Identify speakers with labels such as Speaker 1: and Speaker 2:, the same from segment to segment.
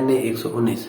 Speaker 1: NA 119।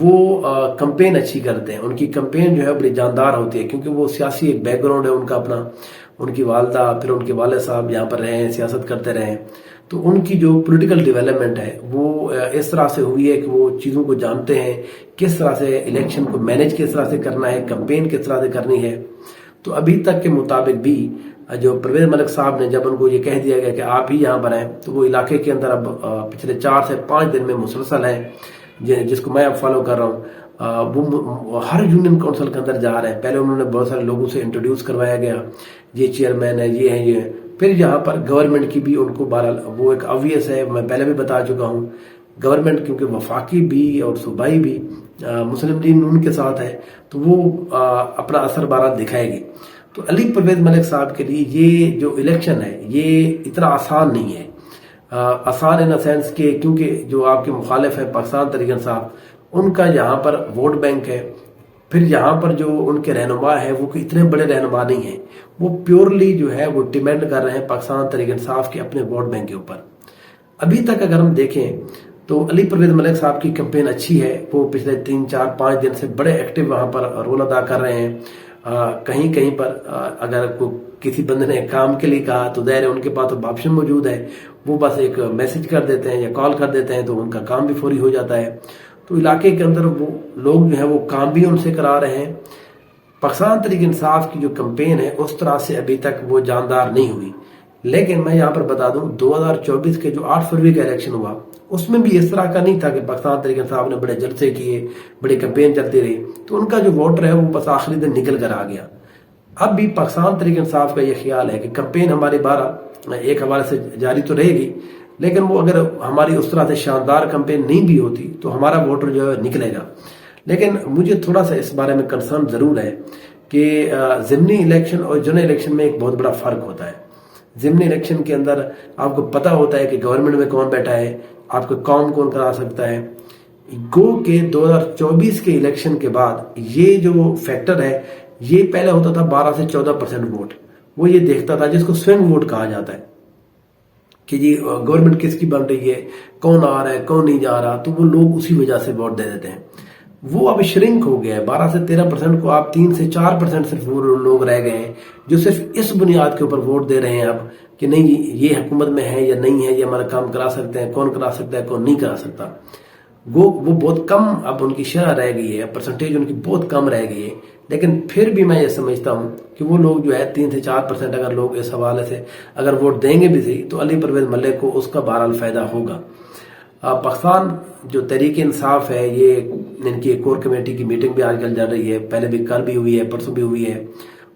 Speaker 1: وہ campaign اچھی کرتے ہیں، ان کی کمپین جو ہے بڑی جاندار ہوتی ہے، کیونکہ وہ سیاسی ایک بیک گراؤنڈ ہے ان کا اپنا، ان کی والدہ پھر ان کے والد صاحب یہاں پر رہے ہیں، سیاست کرتے رہے ہیں، تو ان کی جو پولیٹیکل ڈیولپمنٹ ہے وہ اس طرح سے ہوئی ہے کہ وہ چیزوں کو جانتے ہیں، کس طرح سے الیکشن کو مینج کس طرح سے کرنا ہے، کمپین کس طرح سے کرنی ہے۔ تو ابھی تک کے مطابق بھی جو پرویز ملک صاحب نے جب ان کو یہ کہہ دیا گیا کہ آپ ہی یہاں پر ہیں، تو وہ علاقے کے اندر اب پچھلے 4 سے 5 دن میں مسلسل ہیں، جس کو میں اب فالو کر رہا ہوں۔ وہ ہر یونین کونسل کے اندر جا رہے ہیں، پہلے انہوں نے بہت سارے لوگوں سے انٹروڈیوس کروایا گیا، یہ چیئرمین ہے، یہ ہیں، یہ ہیں۔ پھر یہاں پر گورنمنٹ کی بھی ان کو بہرحال وہ ایک obvious ہے، میں پہلے بھی بتا چکا ہوں، گورنمنٹ کیونکہ وفاقی بھی اور صوبائی بھی مسلم لیگ نون کے ساتھ ہے، تو وہ اپنا اثر بہرحال دکھائے گی۔ تو علی پرویز ملک صاحب کے لیے یہ جو الیکشن ہے یہ اتنا آسان نہیں ہے، آسان ان سینس کہ کیونکہ جو آپ کے مخالف ہیں پاکستان تحریک انصاف، ان کا یہاں پر ووٹ بینک ہے، پھر یہاں پر جو ان کے رہنما ہے وہ اتنے بڑے رہنما نہیں ہیں، وہ پیورلی جو ہے وہ ڈیپینڈ کر رہے ہیں پاکستان تحریک انصاف کے اپنے ووٹ بینک کے اوپر۔ ابھی تک اگر ہم دیکھیں تو علی پرویز ملک صاحب کی کمپین اچھی ہے، وہ پچھلے 3 4 5 دن سے بڑے ایکٹیو وہاں پر رول ادا کر رہے ہیں۔ کہیں کہیں پر اگر کسی بندے نے کام کے لیے کہا تو ظاہر ہے ان کے پاس تو آپشن موجود ہے، وہ بس ایک میسج کر دیتے ہیں یا کال کر دیتے ہیں تو ان کا کام بھی فوری ہو جاتا ہے۔ تو علاقے کے اندر وہ لوگ جو ہیں وہ کام بھی ان سے کرا رہے ہیں۔ پاکستان تحریک انصاف کی جو کمپین ہے اس طرح سے ابھی تک وہ جاندار نہیں ہوئی، لیکن میں یہاں پر بتا دوں 2024 کے جو 8 فروری کا الیکشن ہوا اس میں بھی اس طرح کا نہیں تھا کہ پاکستان تحریک انصاف نے بڑے جلسے کیے، بڑی کمپین چلتی رہی، تو ان کا جو ووٹر ہے وہ بس آخری دن نکل کر آ گیا۔ اب بھی پاکستان تحریک انصاف کا یہ خیال ہے کہ کمپین ہماری 12 ایک حوالے سے جاری تو رہے گی، لیکن وہ اگر ہماری اس طرح سے شاندار کمپین نہیں بھی ہوتی تو ہمارا ووٹر جو ہے نکلے گا۔ لیکن مجھے تھوڑا سا اس بارے میں کنسرن ضرور ہے کہ ضمنی الیکشن اور جنرل الیکشن میں ایک بہت بڑا فرق ہوتا ہے۔ ضمنی الیکشن کے اندر آپ کو پتہ ہوتا ہے کہ گورنمنٹ میں کون بیٹھا ہے، آپ کا کام کون کرا سکتا ہے۔ گو کہ 2024 کے الیکشن کے بعد یہ جو فیکٹر ہے، یہ پہلے ہوتا تھا 12 سے 14% ووٹ، وہ یہ دیکھتا تھا جس کو سوئنگ ووٹ کہا جاتا ہے کہ جی گورنمنٹ کس کی بن رہی ہے، کون آ رہا ہے کون نہیں جا رہا، تو وہ لوگ اسی وجہ سے ووٹ دے دیتے ہیں۔ وہ اب شرنک ہو گیا ہے، 12 سے 13% کو آپ 3 سے 4% صرف وہ لوگ رہ گئے ہیں جو صرف اس بنیاد کے اوپر ووٹ دے رہے ہیں اب کہ نہیں یہ حکومت میں ہے یا نہیں ہے، یہ ہمارا کام کرا سکتے ہیں، کون کرا سکتا ہے کون نہیں کرا سکتا۔ وہ بہت کم اب ان کی شرح رہ گئی ہے، پرسنٹیج ان کی بہت کم رہ گئی ہے، لیکن پھر بھی میں یہ سمجھتا ہوں کہ وہ لوگ جو ہے 3 سے 4% اگر لوگ اس حوالے سے اگر ووٹ دیں گے بھی صحیح تو علی پرویز ملک کو اس کا بہرحال فائدہ ہوگا۔ پاکستان جو تحریک انصاف ہے، یہ ان کی ایک کور کمیٹی کی میٹنگ بھی آج کل چل رہی ہے، پہلے بھی کل بھی ہوئی ہے، پرسوں بھی ہوئی ہے۔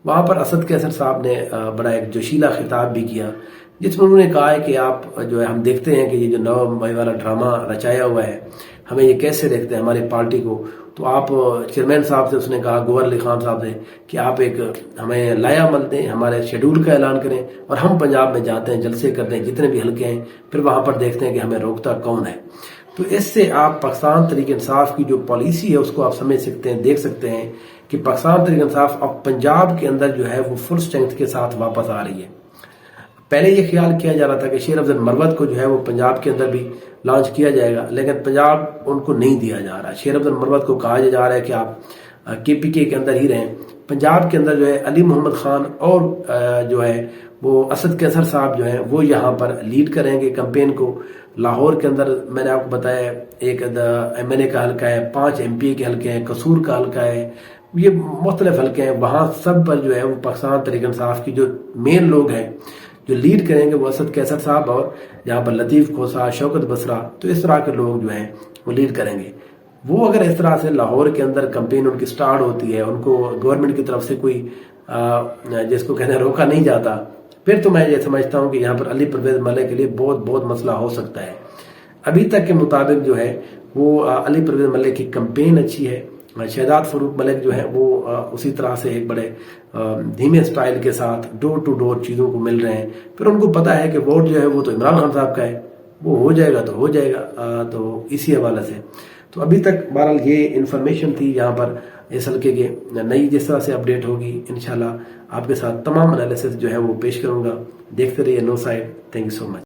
Speaker 1: وہاں پر اسد قیصر صاحب نے بڑا ایک جوشیلا خطاب بھی کیا جس میں انہوں نے کہا ہے کہ آپ جو ہے ہم دیکھتے ہیں کہ یہ جو 9 مئی والا ڈرامہ رچایا ہوا ہے ہمیں یہ کیسے دیکھتے ہیں ہماری پارٹی کو، تو آپ چیئرمین صاحب سے اس نے کہا گوہر علی خان صاحب سے کہ آپ ایک ہمیں لایا عمل دیں، ہمارے شیڈول کا اعلان کریں اور ہم پنجاب میں جاتے ہیں، جلسے کرتے ہیں جتنے بھی حلقے ہیں، پھر وہاں پر دیکھتے ہیں کہ ہمیں روکتا کون ہے۔ تو اس سے آپ پاکستان تحریک انصاف کی جو پالیسی ہے اس کو آپ سمجھ سکتے ہیں، دیکھ سکتے ہیں کہ پاکستان تحریک انصاف اب پنجاب کے اندر جو ہے وہ فل اسٹرینتھ کے ساتھ واپس آ رہی ہے۔ پہلے یہ خیال کیا جا رہا تھا کہ شیر افضل مروت کو جو ہے وہ پنجاب کے اندر بھی لانچ کیا جائے گا، لیکن پنجاب ان کو نہیں دیا جا رہا۔ شیر افضل مروت کو کہا جا رہا ہے کہ آپ KPK کے اندر ہی رہیں۔ پنجاب کے اندر جو ہے علی محمد خان اور جو ہے وہ اسد قیصر صاحب جو ہیں وہ یہاں پر لیڈ کریں گے کمپین کو۔ لاہور کے اندر میں نے آپ کو بتایا ایک MNA کا حلقہ ہے، 5 MPA کے حلقے ہیں، قصور کا حلقہ ہے، یہ مختلف حلقے ہیں، وہاں سب پر جو ہے وہ پاکستان تحریک انصاف کی جو مین لوگ ہیں جو لیڈ کریں گے وہ اسد قیصر صاحب اور یہاں پر لطیف کھوسا، شوکت بسرا، تو اس طرح کے لوگ جو ہیں وہ لیڈ کریں گے۔ وہ اگر اس طرح سے لاہور کے اندر کمپین ان کی سٹارٹ ہوتی ہے، ان کو گورنمنٹ کی طرف سے کوئی جس کو کہتے ہیں روکا نہیں جاتا، پھر تو میں یہ سمجھتا ہوں کہ یہاں پر علی پرویز ملک کے لیے بہت بہت مسئلہ ہو سکتا ہے۔ ابھی تک کے مطابق جو ہے وہ علی پرویز ملک کی کمپین اچھی ہے، شہزاد فاروق ملک جو ہے وہ اسی طرح سے ایک بڑے دھیمے سٹائل کے ساتھ ڈور ٹو ڈور چیزوں کو مل رہے ہیں، پھر ان کو پتا ہے کہ ووٹ جو ہے وہ تو عمران خان صاحب کا ہے، وہ ہو جائے گا تو ہو جائے گا، تو اسی حوالے سے تو ابھی تک بہرحال یہ انفارمیشن تھی یہاں پر اس حلقے کے۔ نئی جس طرح سے اپڈیٹ ہوگی انشاءاللہ آپ کے ساتھ تمام انالیسس جو ہے وہ پیش کروں گا۔ دیکھتے رہیے no side. Thank you so much.